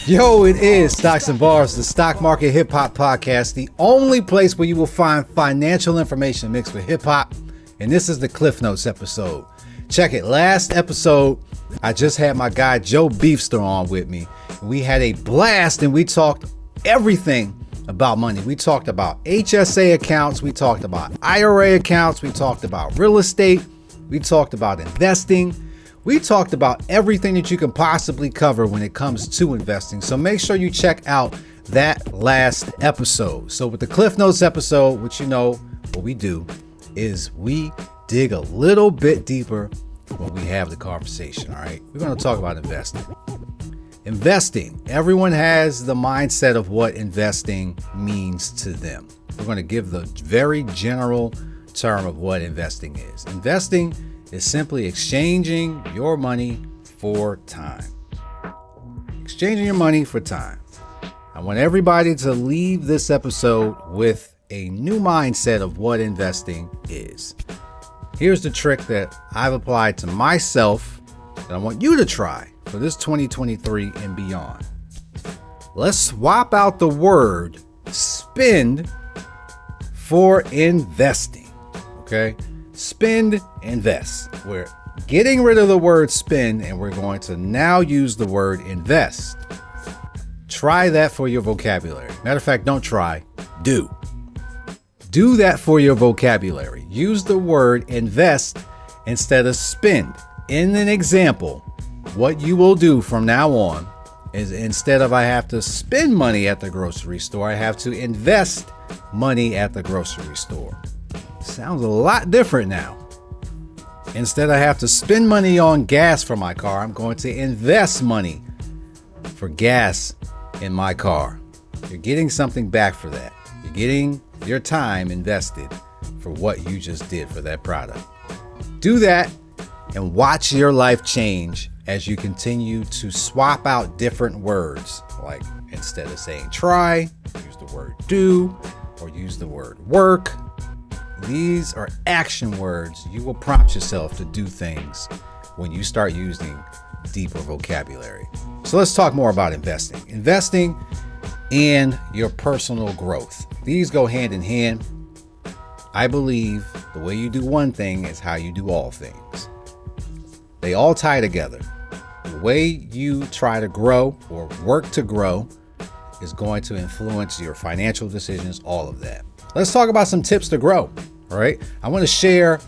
Yo, it is Stocks and Bars, the stock market hip hop podcast, the only place where you will find financial information mixed with hip hop. And this is the Cliff Notes episode. Check it. Last episode, I just had my guy Joe Beefster on with me. We had a blast and we talked everything about money. We talked about HSA accounts. We talked about IRA accounts. We talked about real estate. We talked about investing. We talked about everything that you can possibly cover when it comes to investing. So make sure you check out that last episode. So with the Cliff Notes episode, which you know what we do is we dig a little bit deeper when we have the conversation. All right. We're going to talk about investing. Investing. Everyone has the mindset of what investing means to them. We're going to give the very general term of what investing is. Investing is simply exchanging your money for time. Exchanging your money for time. I want everybody to leave this episode with a new mindset of what investing is. Here's the trick that I've applied to myself that I want you to try for this 2023 and beyond. Let's swap out the word spend for investing. Okay? Spend, invest. We're getting rid of the word spend and we're going to now use the word invest. Try that for your vocabulary. Matter of fact, don't try, do. Do that for your vocabulary. Use the word invest instead of spend. In an example, what you will do from now on is instead of I have to spend money at the grocery store, I have to invest money at the grocery store. Sounds a lot different now. Instead I have to spend money on gas for my car, I'm going to invest money for gas in my car. You're getting something back for that. You're getting your time invested for what you just did for that product. Do that and watch your life change as you continue to swap out different words. Like instead of saying try, use the word do or use the word work. These are action words. You will prompt yourself to do things when you start using deeper vocabulary. So let's talk more about investing. Investing and your personal growth. These go hand in hand. I believe the way you do one thing is how you do all things. They all tie together. The way you try to grow or work to grow is going to influence your financial decisions, all of that. Let's talk about some tips to grow. All right. I want to share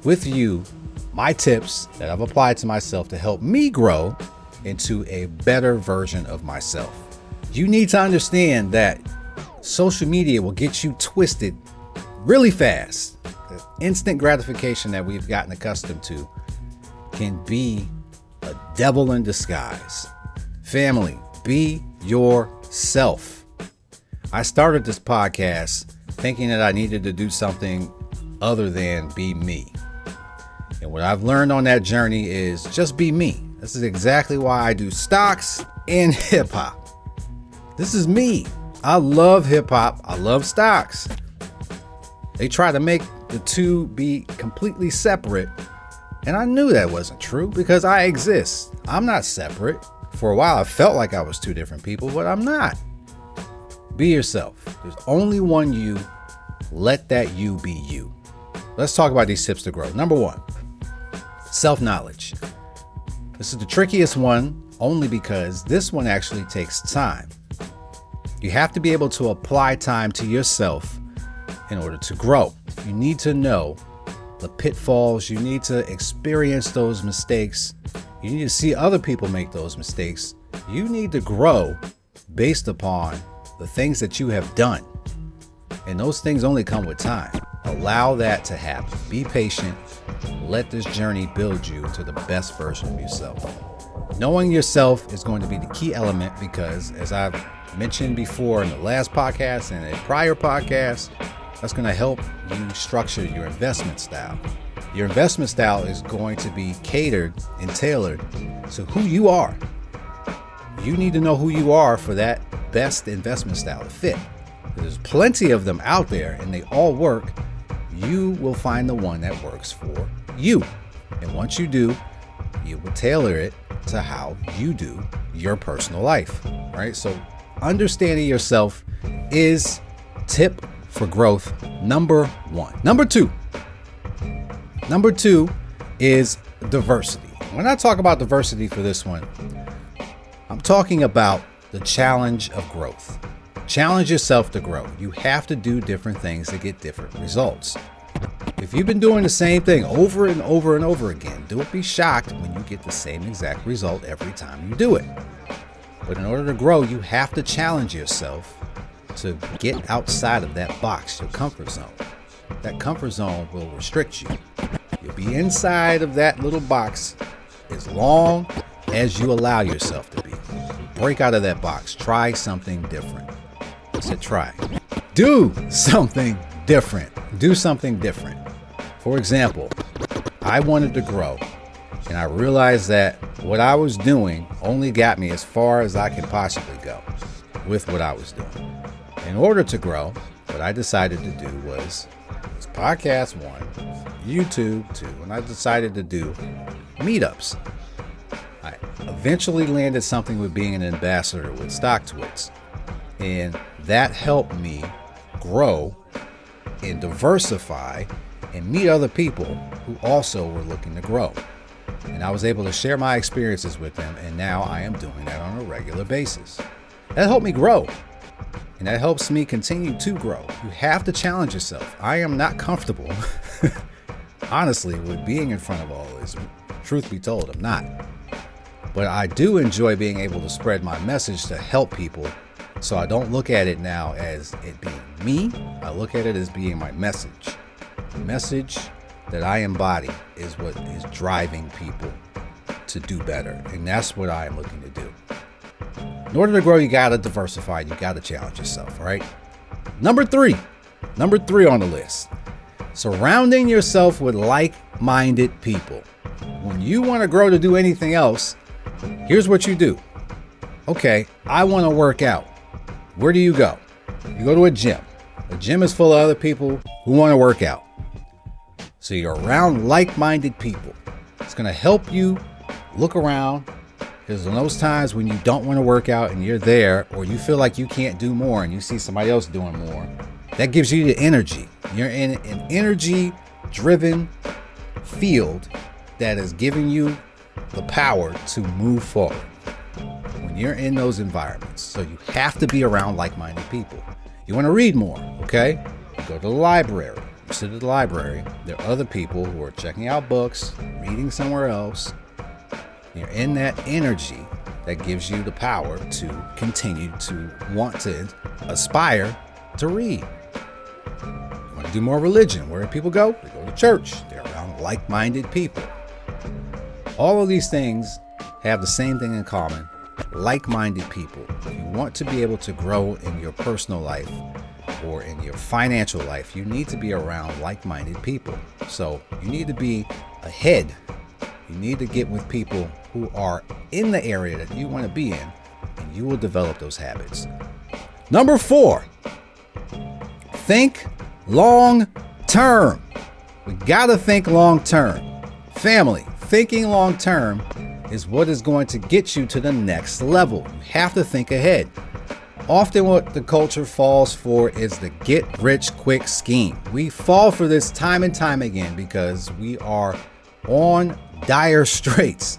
with you my tips that I've applied to myself to help me grow into a better version of myself. You need to understand that social media will get you twisted really fast. The instant gratification that we've gotten accustomed to can be a devil in disguise. Family, be yourself. I started this podcast thinking that I needed to do something other than be me. And what I've learned on that journey is just be me. This is exactly why I do stocks and hip hop. This is me. I love hip hop. I love stocks. They try to make the two be completely separate. And I knew that wasn't true because I exist. I'm not separate. For a while, I felt like I was two different people, but I'm not. Be yourself. There's only one you. Let that you be you. Let's talk about these tips to grow. Number one, self-knowledge. This is the trickiest one only because this one actually takes time. You have to be able to apply time to yourself in order to grow. You need to know the pitfalls. You need to experience those mistakes. You need to see other people make those mistakes. You need to grow based upon the things that you have done. And those things only come with time. Allow that to happen. Be patient. Let this journey build you to the best version of yourself. Knowing yourself is going to be the key element because, as I've mentioned before in the last podcast and a prior podcast, that's going to help you structure your investment style. Your investment style is going to be catered and tailored to who you are. You need to know who you are for that best investment style to fit. There's plenty of them out there and they all work. You will find the one that works for you. And once you do, you will tailor it to how you do your personal life, right? So understanding yourself is tip for growth number one. Number two is diversity. When I talk about diversity for this one, I'm talking about the challenge of growth. Challenge yourself to grow. You have to do different things to get different results. If you've been doing the same thing over and over and over again, don't be shocked when you get the same exact result every time you do it. But in order to grow, you have to challenge yourself to get outside of that box, your comfort zone. That comfort zone will restrict you. You'll be inside of that little box as long as you allow yourself to be. Break out of that box. Try something different. I said try. Do something different. Do something different. For example, I wanted to grow, and I realized that what I was doing only got me as far as I could possibly go with what I was doing. In order to grow, what I decided to do was podcast 1, YouTube 2, and I decided to do meetups. I eventually landed something with being an ambassador with StockTwits, and that helped me grow and diversify and meet other people who also were looking to grow. And I was able to share my experiences with them, and now I am doing that on a regular basis. That helped me grow, and that helps me continue to grow. You have to challenge yourself. I am not comfortable, honestly, with being in front of all this. Truth be told, I'm not. But I do enjoy being able to spread my message to help people. So I don't look at it now as it being me. I look at it as being my message. The message that I embody is what is driving people to do better. And that's what I am looking to do. In order to grow, you got to diversify. You got to challenge yourself, right? Number three on the list. Surrounding yourself with like-minded people. When you want to grow to do anything else, here's what you do. Okay, I want to work out. Where do you go? You go to a gym. A gym is full of other people who want to work out. So you're around like-minded people. It's going to help you look around, because in those times when you don't want to work out and you're there, or you feel like you can't do more and you see somebody else doing more, that gives you the energy. You're in an energy-driven field that is giving you the power to move forward when you're in those environments. So you have to be around like-minded people. You want to read more, okay? You go to the library. You sit at the library. There are other people who are checking out books, reading somewhere else. You're in that energy that gives you the power to continue to want to aspire to read. You want to do more religion. Where do people go? They go to church. They're around like-minded people. All of these things have the same thing in common. Like-minded people. If you want to be able to grow in your personal life or in your financial life, you need to be around like-minded people. So you need to be ahead. You need to get with people who are in the area that you want to be in, and you will develop those habits. Number 4, think long term. We got to think long term. Family, thinking long term is what is going to get you to the next level. You have to think ahead. Often what the culture falls for is the get rich quick scheme. We fall for this time and time again because we are on dire straits.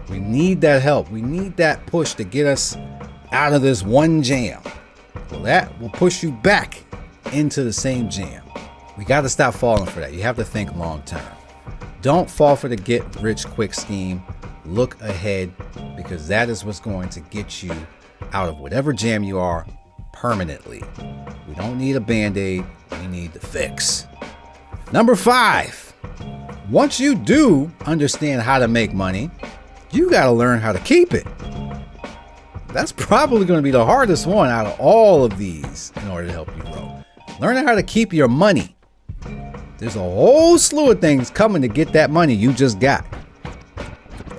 We need that help. We need that push to get us out of this one jam. Well, that will push you back into the same jam. We got to stop falling for that. You have to think long term. Don't fall for the get rich quick scheme. Look ahead, because that is what's going to get you out of whatever jam you are permanently. We don't need a band-aid. We need the fix. Number 5. Once you do understand how to make money, you got to learn how to keep it. That's probably going to be the hardest one out of all of these in order to help you grow. Learning how to keep your money. There's a whole slew of things coming to get that money you just got.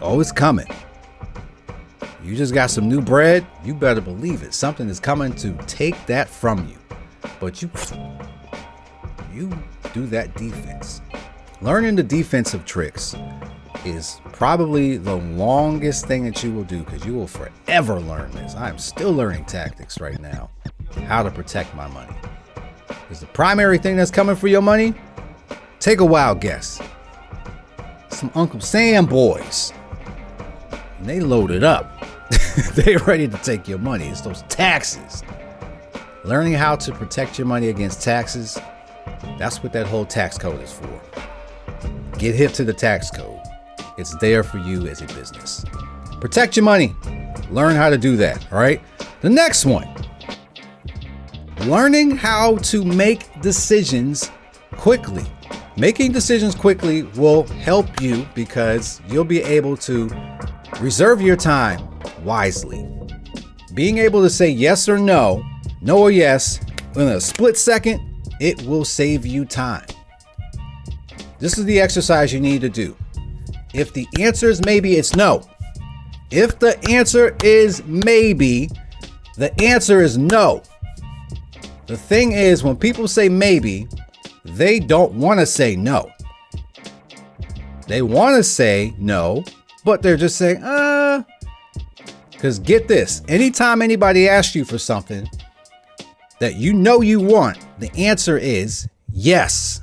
Oh, it's coming. You just got some new bread. You better believe it. Something is coming to take that from you. But you do that defense. Learning the defensive tricks is probably the longest thing that you will do, because you will forever learn this. I am still learning tactics right now, how to protect my money. Is the primary thing that's coming for your money? Take a wild guess. Some Uncle Sam boys. And they loaded up. They ready to take your money. It's those taxes. Learning how to protect your money against taxes, that's what that whole tax code is for. Get hip to the tax code. It's there for you as a business. Protect your money. Learn how to do that, all right? The next one. Learning how to make decisions quickly. Making decisions quickly will help you because you'll be able to reserve your time wisely. Being able to say yes or no or yes, in a split second, it will save you time. This is the exercise you need to do. If the answer is maybe, it's no. If the answer is maybe, the answer is no. The thing is, when people say maybe, they don't want to say no. They want to say no, but they're just saying, because get this, anytime anybody asks you for something that you know you want, the answer is yes.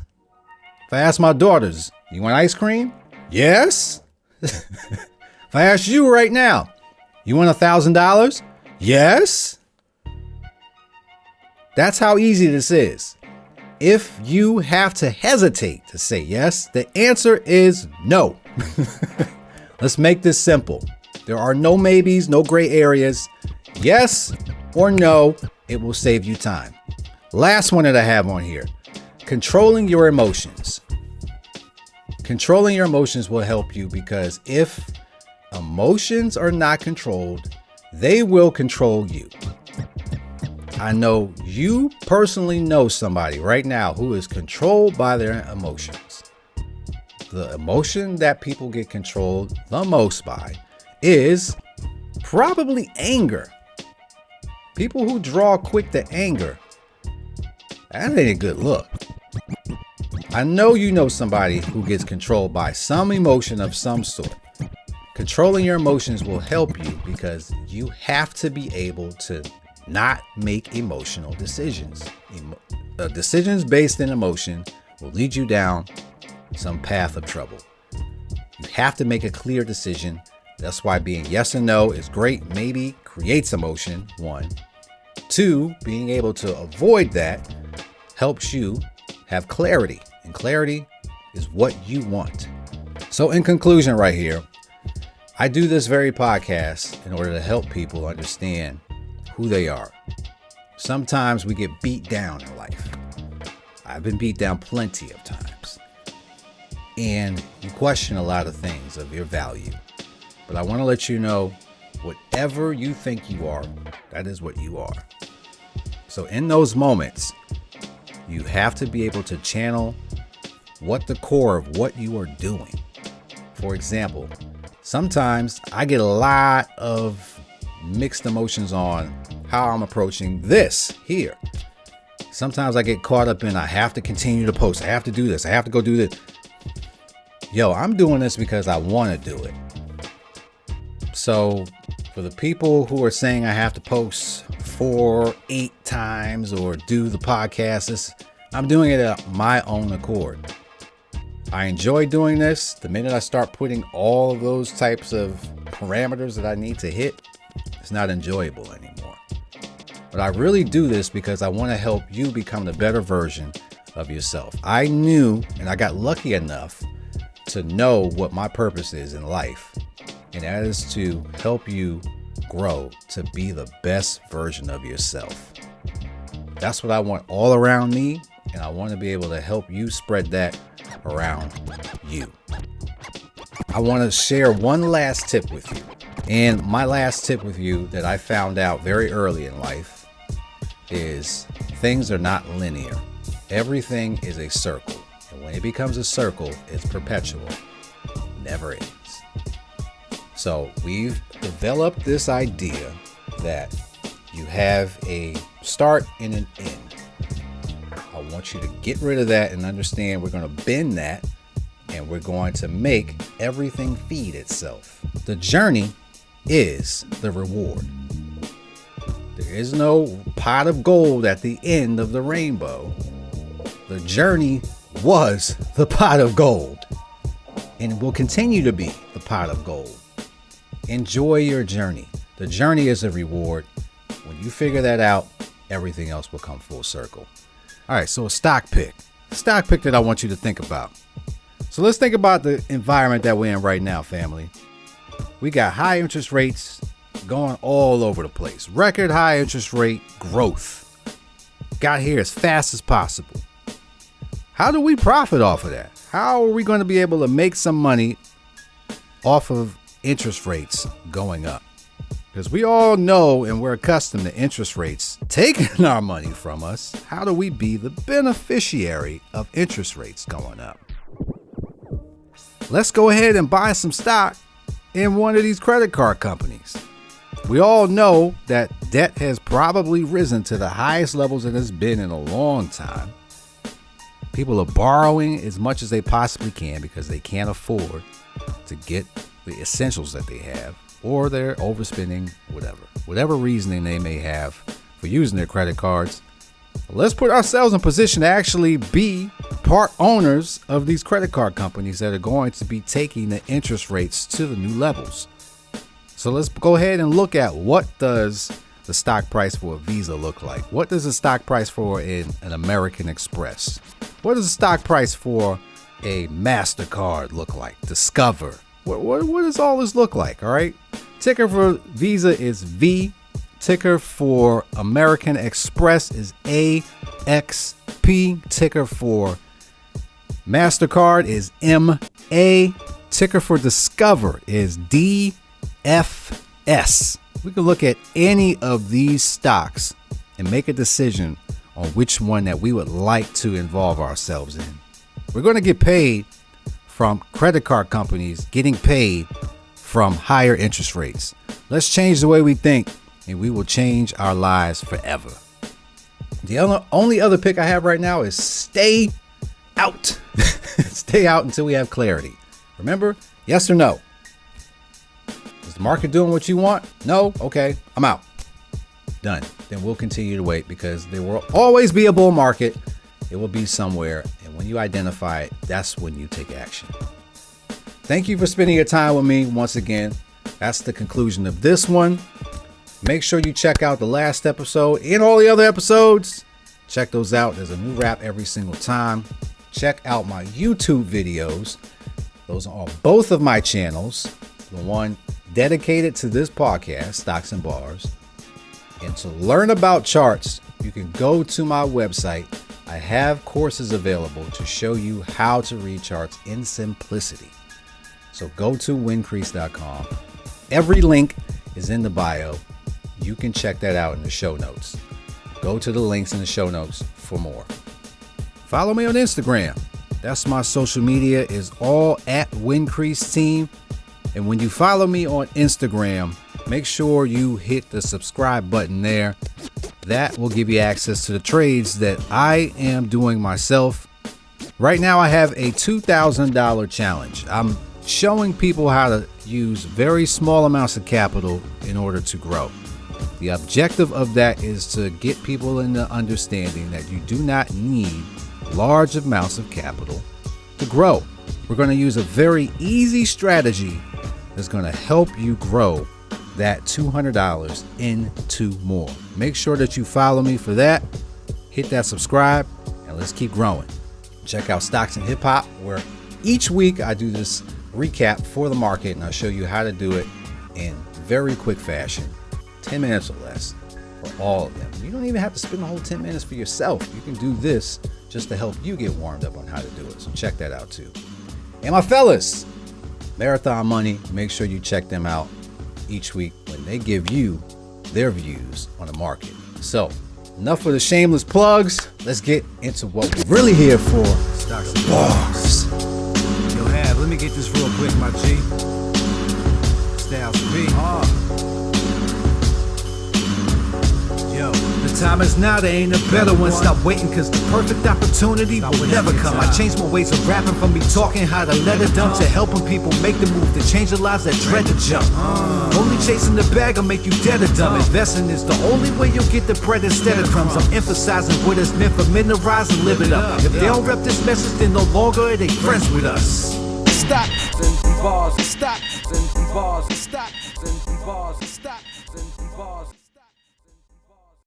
If I ask my daughters, you want ice cream? Yes. If I ask you right now, you want $1,000? Yes. That's how easy this is. If you have to hesitate to say yes, the answer is no. Let's make this simple. There are no maybes, no gray areas. Yes or no, it will save you time. Last one that I have on here, controlling your emotions. Controlling your emotions will help you because if emotions are not controlled, they will control you. I know you personally know somebody right now who is controlled by their emotions. The emotion that people get controlled the most by is probably anger. People who draw quick to anger, that ain't a good look. I know you know somebody who gets controlled by some emotion of some sort. Controlling your emotions will help you because you have to be able to not make emotional decisions. Decisions based in emotion will lead you down some path of trouble. You have to make a clear decision. That's why being yes and no is great. Maybe creates emotion, 1. 2, being able to avoid that helps you have clarity. And clarity is what you want. So in conclusion right here, I do this very podcast in order to help people understand who they are. Sometimes we get beat down in life. I've been beat down plenty of times. And you question a lot of things of your value. But I want to let you know, whatever you think you are, that is what you are. So in those moments, you have to be able to channel what the core of what you are doing. For example, sometimes I get a lot of mixed emotions on how I'm approaching this here. Sometimes I get caught up in I have to continue to post. I have to do this. I have to go do this. Yo, I'm doing this because I want to do it. So for the people who are saying I have to post 4-8 times or do the podcast, I'm doing it at my own accord. I enjoy doing this. The minute I start putting all of those types of parameters that I need to hit, it's not enjoyable anymore. But I really do this because I want to help you become the better version of yourself. I knew, and I got lucky enough to know what my purpose is in life. And that is to help you grow to be the best version of yourself. That's what I want all around me. And I want to be able to help you spread that around you. I want to share one last tip with you. And my last tip with you that I found out very early in life is things are not linear. Everything is a circle. And when it becomes a circle, it's perpetual. Never ends. So we've developed this idea that you have a start and an end. I want you to get rid of that and understand we're going to bend that and we're going to make everything feed itself. The journey is the reward. There is no pot of gold at the end of the rainbow. The journey was the pot of gold and will continue to be the pot of gold. Enjoy your journey. The journey is a reward. When you figure that out, everything else will come full circle. All right, so a stock pick. Stock pick that I want you to think about. So let's think about the environment that we're in right now, family. We got high interest rates going all over the place. Record high interest rate growth. Got here as fast as possible. How do we profit off of that? How are we going to be able to make some money off of interest rates going up? Because we all know and we're accustomed to interest rates taking our money from us. How do we be the beneficiary of interest rates going up? Let's go ahead and buy some stock in one of these credit card companies. We all know that debt has probably risen to the highest levels it has been in a long time. People are borrowing as much as they possibly can because they can't afford to get the essentials that they have, or they're overspending, whatever reasoning they may have for using their credit cards. Let's put ourselves in position to actually be part owners of these credit card companies that are going to be taking the interest rates to the new levels. So let's go ahead and look at what does the stock price for a Visa look like? What does the stock price for an American Express? What does the stock price for a MasterCard look like? Discover. What does all this look like? All right. Ticker for Visa is V. Ticker for American Express is AXP. Ticker for MasterCard is MA. Ticker for Discover is DFS. We can look at any of these stocks and make a decision on which one that we would like to involve ourselves in. We're going to get paid from credit card companies getting paid from higher interest rates. Let's change the way we think, and we will change our lives forever. The only other pick I have right now is stay out. Stay out until we have clarity. Remember, yes or no? Is the market doing what you want? No? Okay, I'm out. Done. Then we'll continue to wait because there will always be a bull market. It will be somewhere. And when you identify it, that's when you take action. Thank you for spending your time with me once again. That's the conclusion of this one. Make sure you check out the last episode and all the other episodes. Check those out. There's a new rap every single time. Check out my YouTube videos. Those are on both of my channels. The one dedicated to this podcast, Stocks and Bars. And to learn about charts, you can go to my website. I have courses available to show you how to read charts in simplicity. So go to wincrease.com. Every link is in the bio. You can check that out in the show notes. Go to the links in the show notes for more. Follow me on Instagram. That's my social media, is all at Wincrease Team. And when you follow me on Instagram, make sure you hit the subscribe button there. That will give you access to the trades that I am doing myself. Right now, I have a $2,000 challenge. I'm showing people how to use very small amounts of capital in order to grow. The objective of that is to get people in the understanding that you do not need large amounts of capital to grow. We're going to use a very easy strategy that's going to help you grow that $200 into more. Make sure that you follow me for that. Hit that subscribe and let's keep growing. Check out Stocks and Hip Hop, where each week I do this recap for the market and I'll show you how to do it in very quick fashion, 10 minutes or less for all of them. You don't even have to spend the whole 10 minutes for yourself. You can do this just to help you get warmed up on how to do it. So check that out too. And my fellas, Marathon Money, make sure you check them out each week when they give you their views on the market. So enough of the shameless plugs. Let's get into what we're really here for. Stocks and Bars. Yo, Hab, let me get this real quick, my G. Styles for me. Yo, the Time is now, there ain't a better one. Stop waiting, cause the perfect opportunity will never come. I changed my ways of rapping from me talking how to let it dump to helping people make the move to change their lives that dread to jump. Only chasing the bag will make you dead or dumb. Investing is the only way you'll get the bread instead of crumbs. I'm emphasizing what it's meant for men to rise and live it up. If they don't rep this message, then no longer are they friends with us. Stop, bars, stop, bars, stop, bars.